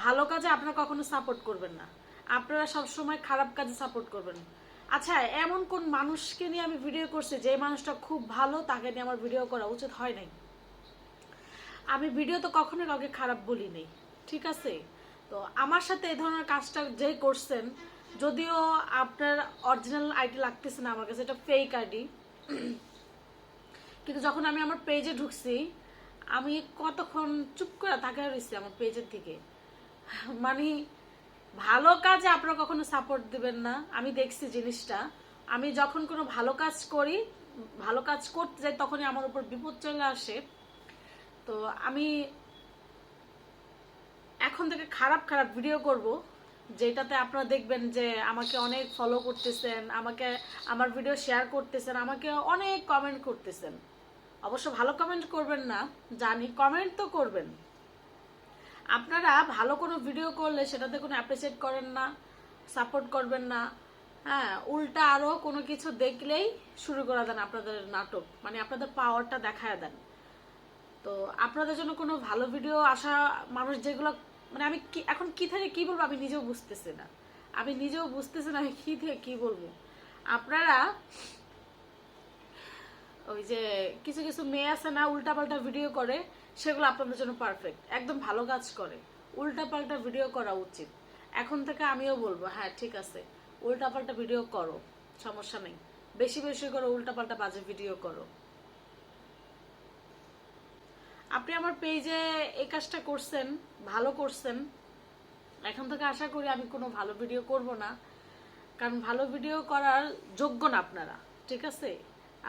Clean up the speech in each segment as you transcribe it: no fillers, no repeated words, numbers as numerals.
ভালো কাজে আপনারা কখনো সাপোর্ট করবেন না, আপনারা সবসময় খারাপ কাজে সাপোর্ট করবেন। আচ্ছা, এমন কোন মানুষকে নিয়ে আমি ভিডিও করছি যে মানুষটা খুব ভালো, তাকে নিয়ে আমার ভিডিও করা উচিত হয় নাই? আমি ভিডিও তো কখনো কাউকে খারাপ বলি নেই, ঠিক আছে? তো আমার সাথে এই ধরনের কাজটা যে করছেন, যদিও আপনার অরিজিনাল আইডি লাগতেছে না আমার কাছে, এটা ফেক আইডি, কিন্তু যখন আমি আমার পেজে ঢুকছি আমি কতক্ষণ চুপ করে তাকিয়ে রয়েছি আমার পেজের দিকে। মানে ভালো কাজে আপনারা কখনো সাপোর্ট দিবেন না, আমি দেখছি জিনিসটা। আমি যখন কোনো ভালো কাজ করি, ভালো কাজ করতে যাই, তখনই আমার উপর বিপদ চলে আসে। তো আমি এখন থেকে খারাপ খারাপ ভিডিও করব, যেটাতে আপনারা দেখবেন যে আমাকে অনেক ফলো করতেছেন, আমাকে আমার ভিডিও শেয়ার করতেছেন, আমাকে অনেক কমেন্ট করতেছেন। অবশ্য ভালো কমেন্ট করবেন না জানি, কমেন্ট তো করবেন। আপনারা ভালো কোনো ভিডিও করলে সেটাতে কোনো অ্যাপ্রিসিয়েট করেন না, সাপোর্ট করবেন না। হ্যাঁ, উল্টা আরো কোনো কিছু দেখলেই শুরু করে দেন আপনাদের নাটক, মানে আপনাদের পাওয়ারটা দেখায় দেন। তো আপনাদের জন্য কোনো ভালো ভিডিও আসা মানুষ যেগুলো, মানে আমি এখন কি থেকে কি বলবো আমি নিজেও বুঝতেছি না, আমি নিজেও বুঝতেছি না আমি কি থেকে কি বলবো। আপনারা ওই যে কিছু কিছু মেয়ে আছে না উল্টাপাল্টা ভিডিও করে, সেগুলো আপনাদের জন্য পারফেক্ট, একদম ভালো কাজ করে। উল্টাপাল্টা ভিডিও করা উচিত। এখন থেকে আমিও বলবো হ্যাঁ ঠিক আছে, উল্টাপাল্টা ভিডিও করো, সমস্যা নেই, বেশি বেশি করে উল্টাপাল্টা বাজে ভিডিও করো। আপনি আমার পেজে এই কাজটা করছেন, ভালো করছেন। এখন থেকে আশা করি আমি কোনো ভালো ভিডিও করব না, কারণ ভালো ভিডিও করার যোগ্য না আপনারা, ঠিক আছে?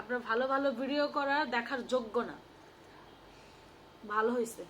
আপনার ভালো ভালো ভিডিও করার দেখার যোগ্য না। ভালো হয়েছে।